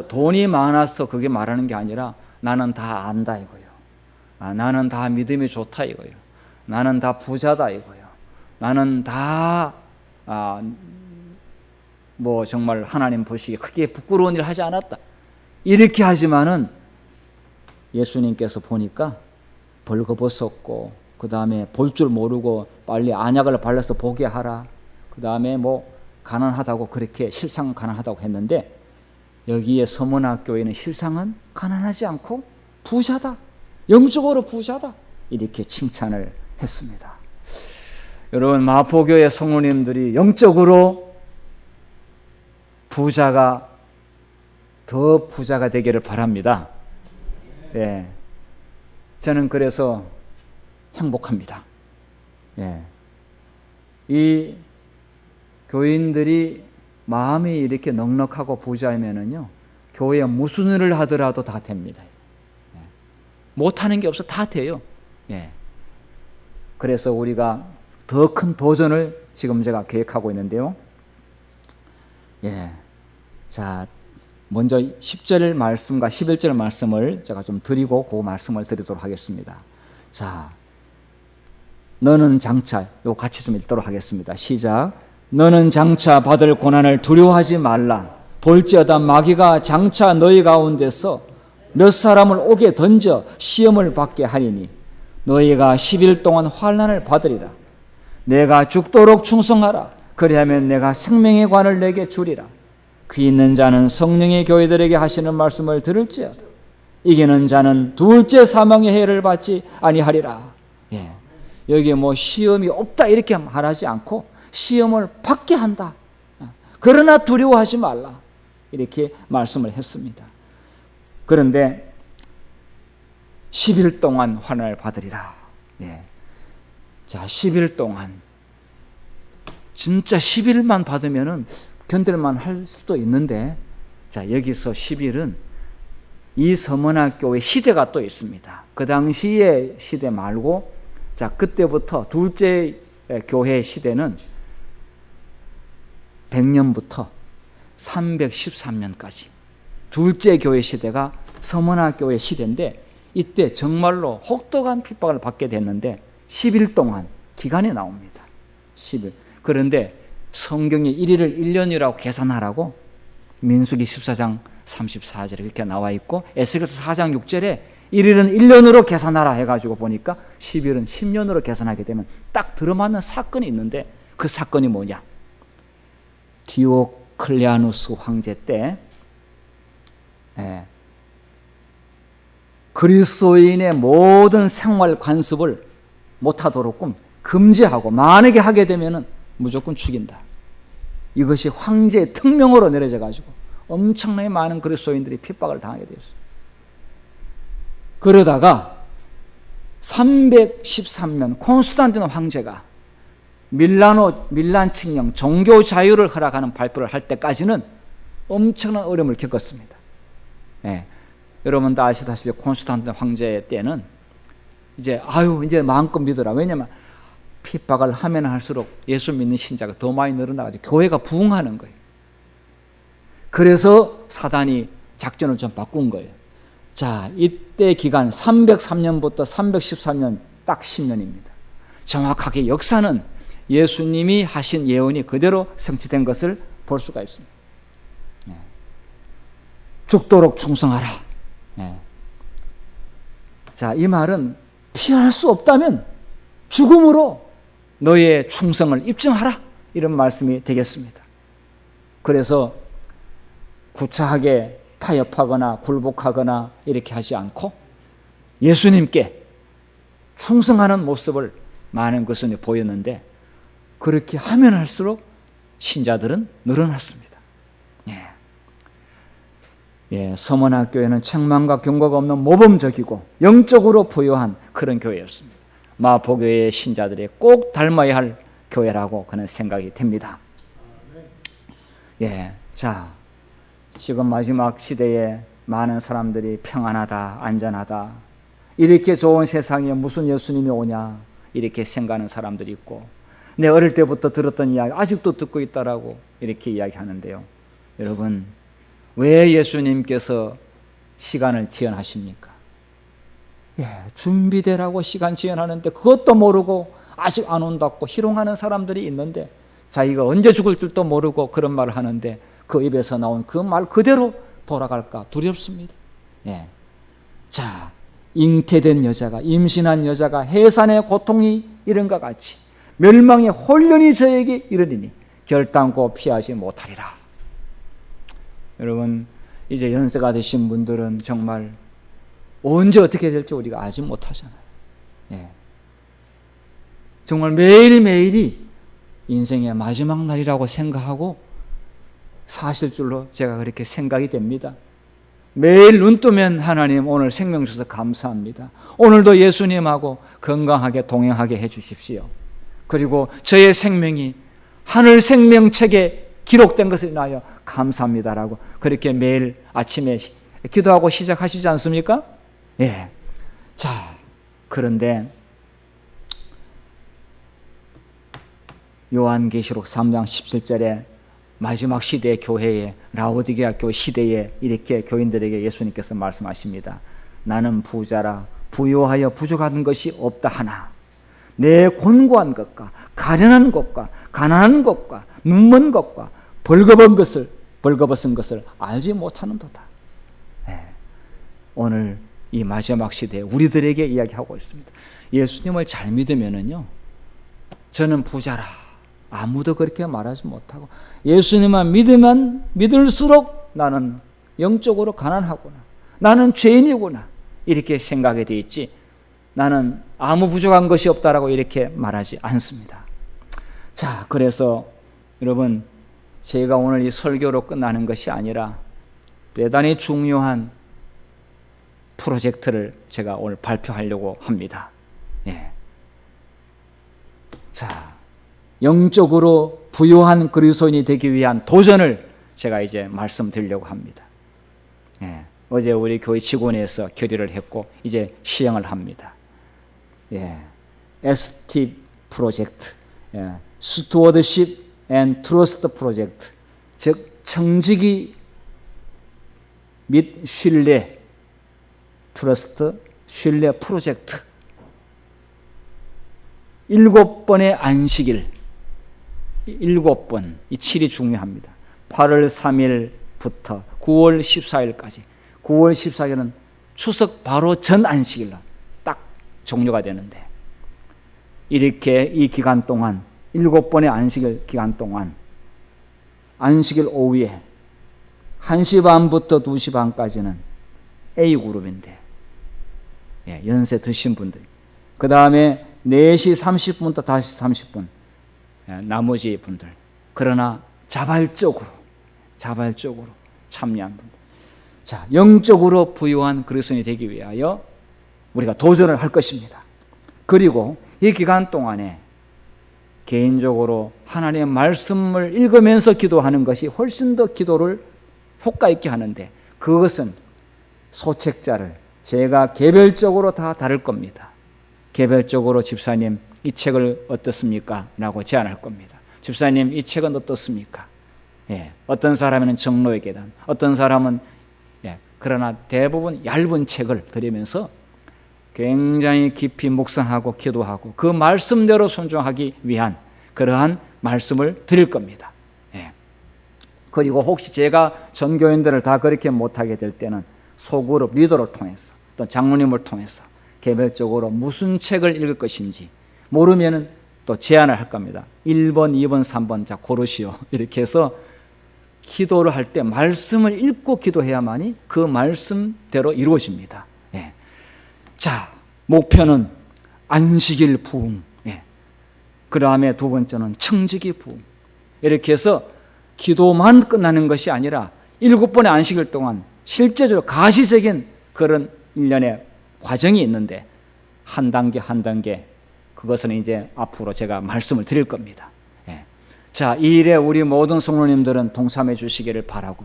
돈이 많아서 그게 말하는 게 아니라 나는 다 안다 이거예요. 나는 다 믿음이 좋다 이거예요. 나는 다 부자다 이거예요. 나는 다 뭐 정말 하나님 보시기에 크게 부끄러운 일 하지 않았다. 이렇게 하지만은 예수님께서 보니까 벌거벗었고, 그 다음에 볼 줄 모르고 빨리 안약을 발라서 보게 하라. 그 다음에 뭐 가난하다고, 그렇게 실상은 가난하다고 했는데, 여기에 서문화 교회는 실상은 가난하지 않고 부자다, 영적으로 부자다, 이렇게 칭찬을 했습니다. 여러분, 마포교회 성도님들이 영적으로 부자가 더 부자가 되기를 바랍니다. 예, 저는 그래서 행복합니다. 예, 이 교인들이 마음이 이렇게 넉넉하고 부자이면은요, 교회에 무슨 일을 하더라도 다 됩니다. 예, 못하는 게 없어, 다 돼요. 예, 그래서 우리가 더 큰 도전을 지금 제가 계획하고 있는데요. 예, 자, 먼저 10절 말씀과 11절 말씀을 제가 좀 드리고 그 말씀을 드리도록 하겠습니다. 자, 너는 장차, 이거 같이 좀 읽도록 하겠습니다. 시작. 너는 장차 받을 고난을 두려워하지 말라. 볼지어다 마귀가 장차 너희 가운데서 몇 사람을 옥에 던져 시험을 받게 하리니 너희가 10일 동안 환난을 받으리라. 내가 죽도록 충성하라. 그리하면 내가 생명의 관을 내게 주리라. 귀 있는 자는 성령의 교회들에게 하시는 말씀을 들을지어다. 이기는 자는 둘째 사망의 해를 받지 아니하리라. 예, 여기에 뭐 시험이 없다 이렇게 말하지 않고 시험을 받게 한다. 그러나 두려워하지 말라. 이렇게 말씀을 했습니다. 그런데 10일 동안 환난을 받으리라. 예. 자, 10일 동안, 진짜 10일만 받으면은 견딜만 할 수도 있는데, 자, 여기서 10일은 이 서문화 교회 시대가 또 있습니다. 그 당시의 시대 말고, 자, 그때부터 둘째 교회 시대는 100년부터 313년까지 둘째 교회 시대가 서문화 교회 시대인데, 이때 정말로 혹독한 핍박을 받게 됐는데 10일 동안 기간이 나옵니다. 10일. 그런데 성경에 1일을 1년이라고 계산하라고 민수기 14장 34절에 그렇게 나와 있고, 에스겔서 4장 6절에 1일은 1년으로 계산하라 해가지고 보니까 10일은 10년으로 계산하게 되면 딱 들어맞는 사건이 있는데, 그 사건이 뭐냐? 디오클레아누스 황제 때 그리스도인의 모든 생활 관습을 못하도록 금지하고, 만약에 하게 되면 무조건 죽인다. 이것이 황제의 특명으로 내려져 가지고 엄청나게 많은 그리스도인들이 핍박을 당하게 되었어요. 그러다가 313년 콘스탄티노 황제가 밀란 칙령 종교 자유를 허락하는 발표를 할 때까지는 엄청난 어려움을 겪었습니다. 예, 여러분 다 아시다시피 콘스탄티노 황제 때는 이제 마음껏 믿어라. 왜냐하면 핍박을 하면 할수록 예수 믿는 신자가 더 많이 늘어나가지고 교회가 부흥하는 거예요. 그래서 사단이 작전을 좀 바꾼 거예요. 자, 이때 기간 303년부터 313년 딱 10년입니다. 정확하게 역사는 예수님이 하신 예언이 그대로 성취된 것을 볼 수가 있습니다. 죽도록 충성하라. 자, 이 말은 피할 수 없다면 죽음으로 너의 충성을 입증하라, 이런 말씀이 되겠습니다. 그래서 구차하게 타협하거나 굴복하거나 이렇게 하지 않고 예수님께 충성하는 모습을 많은 것은 보였는데, 그렇게 하면 할수록 신자들은 늘어났습니다. 서문화 교회는 책망과 경고가 없는 모범적이고 영적으로 부유한 그런 교회였습니다. 마포교회의 신자들이 꼭 닮아야 할 교회라고 그는 생각이 됩니다. 자, 지금 마지막 시대에 많은 사람들이 평안하다, 안전하다, 이렇게 좋은 세상에 무슨 예수님이 오냐, 이렇게 생각하는 사람들이 있고, 내 어릴 때부터 들었던 이야기 아직도 듣고 있다라고 이렇게 이야기하는데요. 여러분, 왜 예수님께서 시간을 지연하십니까? 준비되라고 시간 지연하는데 그것도 모르고 아직 안 온다고 희롱하는 사람들이 있는데, 자기가 언제 죽을 줄도 모르고 그런 말을 하는데 그 입에서 나온 그 말 그대로 돌아갈까 두렵습니다. 예. 자, 잉태된 여자가, 임신한 여자가 해산의 고통이 이른과 같이 멸망의 혼련이 저에게 이르리니 결단코 피하지 못하리라. 여러분, 이제 연세가 되신 분들은 정말 언제 어떻게 될지 우리가 알지 못하잖아요. 예. 정말 매일매일이 인생의 마지막 날이라고 생각하고 사실 줄로 제가 그렇게 생각이 됩니다. 매일 눈 뜨면 하나님 오늘 생명 주셔서 감사합니다. 오늘도 예수님하고 건강하게 동행하게 해 주십시오. 그리고 저의 생명이 하늘 생명책에 기록된 것을 인하여 감사합니다라고 그렇게 매일 아침에 기도하고 시작하시지 않습니까? 예. 자, 그런데 요한계시록 3장 17절에 마지막 시대의 교회에, 라오디게아 교회 시대에 이렇게 교인들에게 예수님께서 말씀하십니다. 나는 부자라 부요하여 부족한 것이 없다 하나 내 곤고한 것과 가련한 것과 가난한 것과 눈먼 것과 벌거벗은 것을 알지 못하는도다. 네. 오늘 이 마지막 시대에 우리들에게 이야기하고 있습니다. 예수님을 잘 믿으면은요, 저는 부자라 아무도 그렇게 말하지 못하고 예수님만 믿으면 믿을수록 나는 영적으로 가난하구나, 나는 죄인이구나 이렇게 생각이 돼 있지, 나는 아무 부족한 것이 없다라고 이렇게 말하지 않습니다. 자, 그래서 여러분, 제가 오늘 이 설교로 끝나는 것이 아니라 대단히 중요한 프로젝트를 제가 오늘 발표하려고 합니다. 예. 자, 영적으로 부유한 그리스도인이 되기 위한 도전을 제가 이제 말씀드리려고 합니다. 예. 어제 우리 교회 직원에서 결의를 했고 이제 시행을 합니다. 예. ST 프로젝트, 예. 스튜어드십 앤 트러스트 프로젝트, 즉 청지기 및 신뢰, 트러스트, 신뢰 프로젝트. 7번의 안식일, 7번, 이 7이 중요합니다. 8월 3일부터 9월 14일까지. 9월 14일은 추석 바로 전 안식일로 딱 종료가 되는데, 이렇게 이 기간 동안 7번의 안식일 기간 동안 안식일 오후에 1시 반부터 2시 반까지는 A그룹인데, 예, 연세 드신 분들, 그 다음에 4시 30분부터 5시 30분 나머지 분들, 그러나 자발적으로 참여한 분들. 자, 영적으로 부유한 그리스도인이 되기 위하여 우리가 도전을 할 것입니다. 그리고 이 기간 동안에 개인적으로 하나님의 말씀을 읽으면서 기도하는 것이 훨씬 더 기도를 효과 있게 하는데, 그것은 소책자를 제가 개별적으로 다 다룰 겁니다. 개별적으로 집사님 이 책을 어떻습니까? 라고 제안할 겁니다. 집사님 이 책은 어떻습니까? 예, 어떤 사람은 정로의 계단, 어떤 사람은 그러나 대부분 얇은 책을 드리면서 굉장히 깊이 묵상하고 기도하고 그 말씀대로 순종하기 위한 그러한 말씀을 드릴 겁니다. 예. 그리고 혹시 제가 전교인들을 다 그렇게 못하게 될 때는 소그룹 리더를 통해서 또 장로님을 통해서 개별적으로 무슨 책을 읽을 것인지 모르면은 또 제안을 할 겁니다. 1번, 2번, 3번 자 고르시오. 이렇게 해서 기도를 할 때 말씀을 읽고 기도해야만이 그 말씀대로 이루어집니다. 예. 자, 목표는 안식일 부흥, 예. 그 다음에 두 번째는 청지기 부흥. 이렇게 해서 기도만 끝나는 것이 아니라 7번의 안식일 동안 실제적으로 가시적인 그런 일련의 과정이 있는데, 한 단계 한 단계 그것은 이제 앞으로 제가 말씀을 드릴 겁니다. 예. 자, 이 일에 우리 모든 성도님들은 동참해 주시기를 바라고,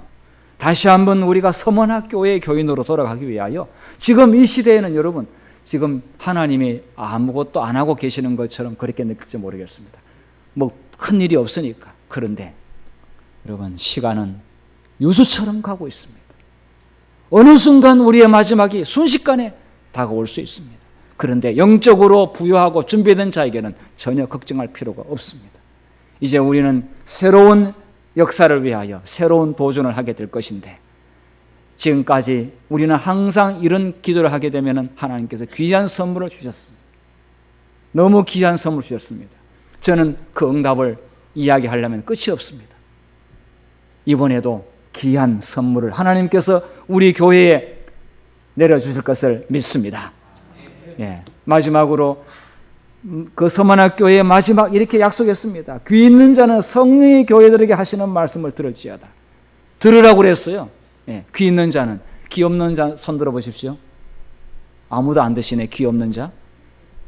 다시 한번 우리가 서머나 교회의 교인으로 돌아가기 위하여 지금 이 시대에는 여러분, 지금 하나님이 아무것도 안 하고 계시는 것처럼 그렇게 느낄지 모르겠습니다. 뭐 큰일이 없으니까. 그런데 여러분, 시간은 유수처럼 가고 있습니다. 어느 순간 우리의 마지막이 순식간에 다가올 수 있습니다. 그런데 영적으로 부유하고 준비된 자에게는 전혀 걱정할 필요가 없습니다. 이제 우리는 새로운 역사를 위하여 새로운 도전을 하게 될 것인데, 지금까지 우리는 항상 이런 기도를 하게 되면 하나님께서 귀한 선물을 주셨습니다. 너무 귀한 선물을 주셨습니다. 저는 그 응답을 이야기하려면 끝이 없습니다. 이번에도 귀한 선물을 하나님께서 우리 교회에 내려주실 것을 믿습니다. 예, 마지막으로 그 서만학교의 마지막 이렇게 약속했습니다. 귀 있는 자는 성령이 교회들에게 하시는 말씀을 들을지어다. 들으라고 그랬어요. 예, 귀 있는 자는. 귀 없는 자 손 들어 보십시오. 아무도 안 드시네. 귀 없는 자.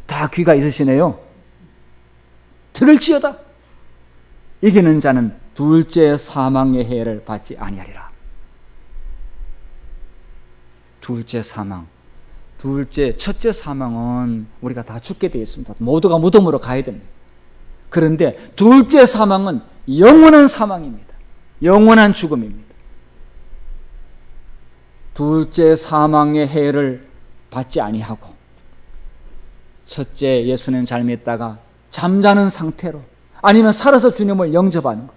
다 귀가 있으시네요. 들을지어다. 이기는 자는 둘째 사망의 해를 받지 아니하리라. 둘째 사망. 첫째 사망은 우리가 다 죽게 되어 있습니다. 모두가 무덤으로 가야 됩니다. 그런데 둘째 사망은 영원한 사망입니다. 영원한 죽음입니다. 둘째 사망의 해를 받지 아니하고 첫째 예수님 잘 믿다가 잠자는 상태로 아니면 살아서 주님을 영접하는 것,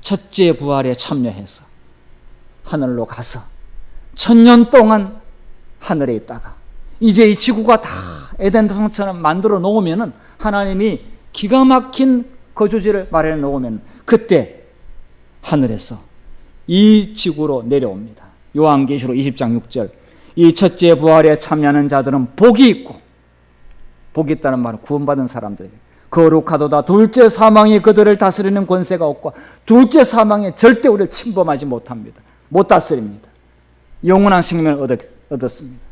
첫째 부활에 참여해서 하늘로 가서 1000년 동안 하늘에 있다가 이제 이 지구가 다 에덴 동산처럼 만들어 놓으면은, 하나님이 기가 막힌 거주지를 마련해 놓으면 그때 하늘에서 이 지구로 내려옵니다. 요한계시록 20장 6절. 이 첫째 부활에 참여하는 자들은 복이 있고, 복이 있다는 말은 구원받은 사람들에게 거룩하도다. 둘째 사망이 그들을 다스리는 권세가 없고, 둘째 사망에 절대 우리를 침범하지 못합니다. 못 다스립니다. 영원한 생명을 얻었습니다.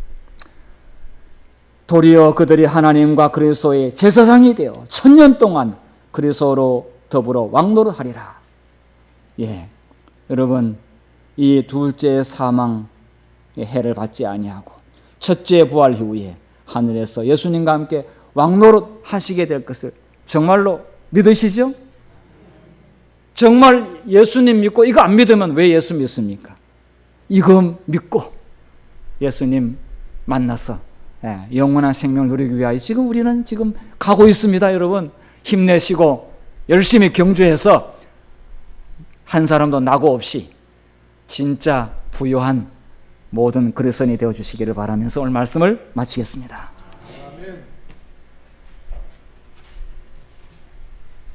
도리어 그들이 하나님과 그리스도의 제사장이 되어 1000년 동안 그리스도로 더불어 왕노를 하리라. 예, 여러분, 이 둘째 사망의 해를 받지 아니하고 첫째 부활 이후에 하늘에서 예수님과 함께 왕노릇 하시게 될 것을 정말로 믿으시죠? 정말 예수님 믿고 이거 안 믿으면 왜 예수 믿습니까? 이거 믿고 예수님 만나서 영원한 생명을 누리기 위하여 지금 우리는 지금 가고 있습니다. 여러분, 힘내시고 열심히 경주해서 한 사람도 낙오 없이 진짜 부유한 모든 그리스도인이 되어주시기를 바라면서 오늘 말씀을 마치겠습니다.